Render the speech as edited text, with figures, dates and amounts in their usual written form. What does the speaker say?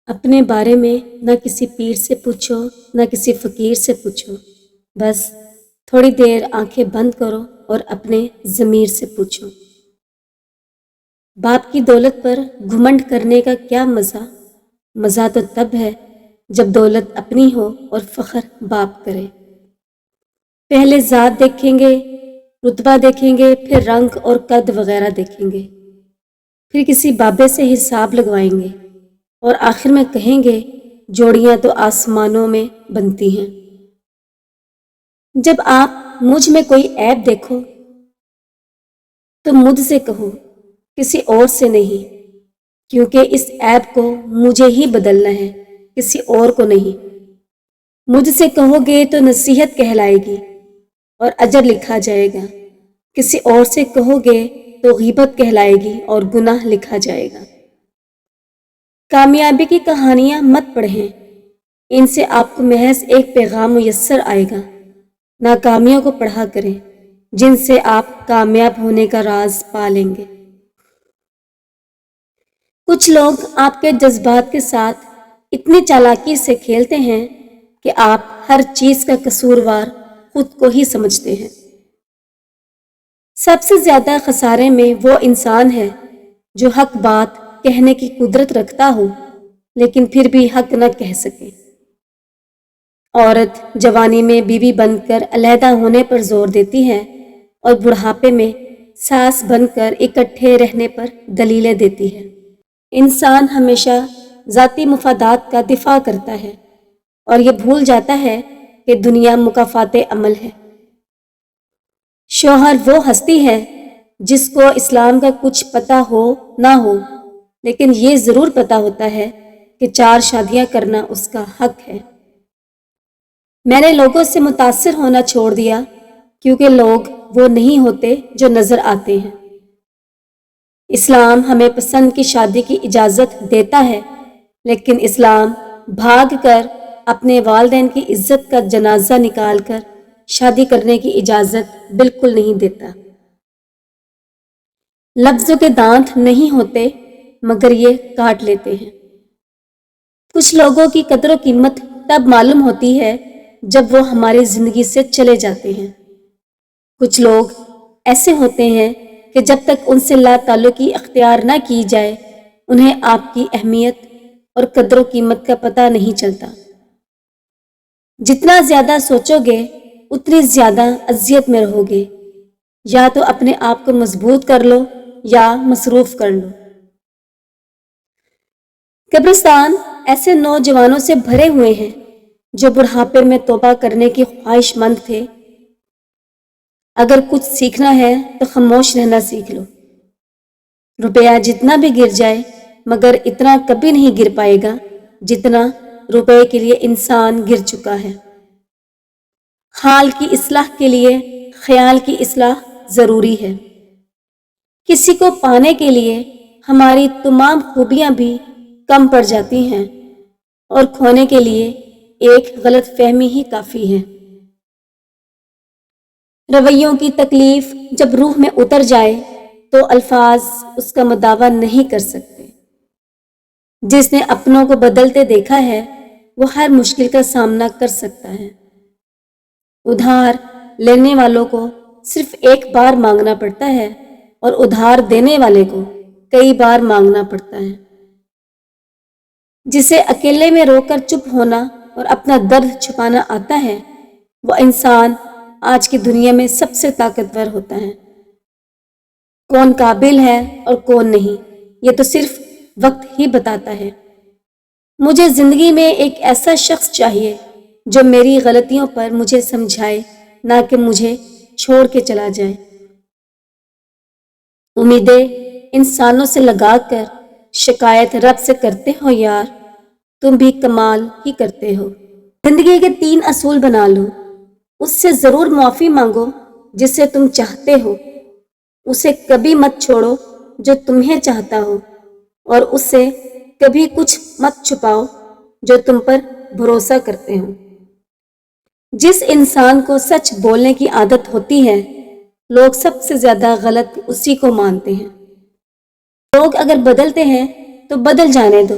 اپنے بارے میں نہ کسی پیر سے پوچھو نہ کسی فقیر سے پوچھو، بس تھوڑی دیر آنکھیں بند کرو اور اپنے ضمیر سے پوچھو۔ باپ کی دولت پر گھمنڈ کرنے کا کیا مزہ؟ مزہ تو تب ہے جب دولت اپنی ہو اور فخر باپ کرے۔ پہلے ذات دیکھیں گے، رتبہ دیکھیں گے، پھر رنگ اور قد وغیرہ دیکھیں گے، پھر کسی بابے سے حساب لگوائیں گے اور آخر میں کہیں گے جوڑیاں تو آسمانوں میں بنتی ہیں۔ جب آپ مجھ میں کوئی عیب دیکھو تو مجھ سے کہو، کسی اور سے نہیں، کیونکہ اس عیب کو مجھے ہی بدلنا ہے، کسی اور کو نہیں۔ مجھ سے کہو گے تو نصیحت کہلائے گی اور اجر لکھا جائے گا، کسی اور سے کہو گے تو غیبت کہلائے گی اور گناہ لکھا جائے گا۔ کامیابی کی کہانیاں مت پڑھیں، ان سے آپ کو محض ایک پیغام میسر آئے گا۔ ناکامیوں کو پڑھا کریں، جن سے آپ کامیاب ہونے کا راز پا لیں گے۔ کچھ لوگ آپ کے جذبات کے ساتھ اتنی چالاکی سے کھیلتے ہیں کہ آپ ہر چیز کا قصوروار خود کو ہی سمجھتے ہیں۔ سب سے زیادہ خسارے میں وہ انسان ہے جو حق بات کہنے کی قدرت رکھتا ہو لیکن پھر بھی حق نہ کہہ سکے۔ عورت جوانی میں بیوی بن کر علیحدہ ہونے پر زور دیتی ہے اور بڑھاپے میں ساس بن کر اکٹھے رہنے پر دلیلیں دیتی ہے۔ انسان ہمیشہ ذاتی مفادات کا دفاع کرتا ہے اور یہ بھول جاتا ہے کہ دنیا مکافات عمل ہے۔ شوہر وہ ہستی ہے جس کو اسلام کا کچھ پتہ ہو نہ ہو، لیکن یہ ضرور پتہ ہوتا ہے کہ 4 شادیاں کرنا اس کا حق ہے۔ میں نے لوگوں سے متاثر ہونا چھوڑ دیا کیونکہ لوگ وہ نہیں ہوتے جو نظر آتے ہیں۔ اسلام ہمیں پسند کی شادی کی اجازت دیتا ہے، لیکن اسلام بھاگ کر اپنے والدین کی عزت کا جنازہ نکال کر شادی کرنے کی اجازت بالکل نہیں دیتا۔ لفظوں کے دانت نہیں ہوتے مگر یہ کاٹ لیتے ہیں۔ کچھ لوگوں کی قدر و قیمت تب معلوم ہوتی ہے جب وہ ہماری زندگی سے چلے جاتے ہیں۔ کچھ لوگ ایسے ہوتے ہیں کہ جب تک ان سے لا تعلقی اختیار نہ کی جائے انہیں آپ کی اہمیت اور قدر و قیمت کا پتہ نہیں چلتا۔ جتنا زیادہ سوچو گے اتنی زیادہ اذیت میں رہو گے۔ یا تو اپنے آپ کو مضبوط کر لو یا مصروف کر لو۔ قبرستان ایسے نوجوانوں سے بھرے ہوئے ہیں جو بڑھاپے میں توبہ کرنے کی خواہش مند تھے۔ اگر کچھ سیکھنا ہے تو خاموش رہنا سیکھ لو۔ روپیہ جتنا بھی گر جائے مگر اتنا کبھی نہیں گر پائے گا جتنا روپے کے لیے انسان گر چکا ہے۔ حال کی اصلاح کے لیے خیال کی اصلاح ضروری ہے۔ کسی کو پانے کے لیے ہماری تمام خوبیاں بھی کم پڑ جاتی ہیں اور کھونے کے لیے ایک غلط فہمی ہی کافی ہے۔ رویوں کی تکلیف جب روح میں اتر جائے تو الفاظ اس کا مداوع نہیں کر سکتے۔ جس نے اپنوں کو بدلتے دیکھا ہے وہ ہر مشکل کا سامنا کر سکتا ہے۔ ادھار لینے والوں کو صرف ایک بار مانگنا پڑتا ہے اور ادھار دینے والے کو کئی بار مانگنا پڑتا ہے۔ جسے اکیلے میں رو کر چپ ہونا اور اپنا درد چھپانا آتا ہے وہ انسان آج کی دنیا میں سب سے طاقتور ہوتا ہے۔ کون قابل ہے اور کون نہیں یہ تو صرف وقت ہی بتاتا ہے۔ مجھے زندگی میں ایک ایسا شخص چاہیے جو میری غلطیوں پر مجھے سمجھائے، نہ کہ مجھے چھوڑ کے چلا جائے۔ امیدیں انسانوں سے لگا کر شکایت رب سے کرتے ہو یار، تم بھی کمال ہی کرتے ہو۔ زندگی کے 3 اصول بنا لو۔ اس سے ضرور معافی مانگو جسے تم چاہتے ہو، اسے کبھی مت چھوڑو جو تمہیں چاہتا ہو، اور اس سے کبھی کچھ مت چھپاؤ جو تم پر بھروسہ کرتے ہو۔ جس انسان کو سچ بولنے کی عادت ہوتی ہے لوگ سب سے زیادہ غلط اسی کو مانتے ہیں۔ لوگ اگر بدلتے ہیں تو بدل جانے دو،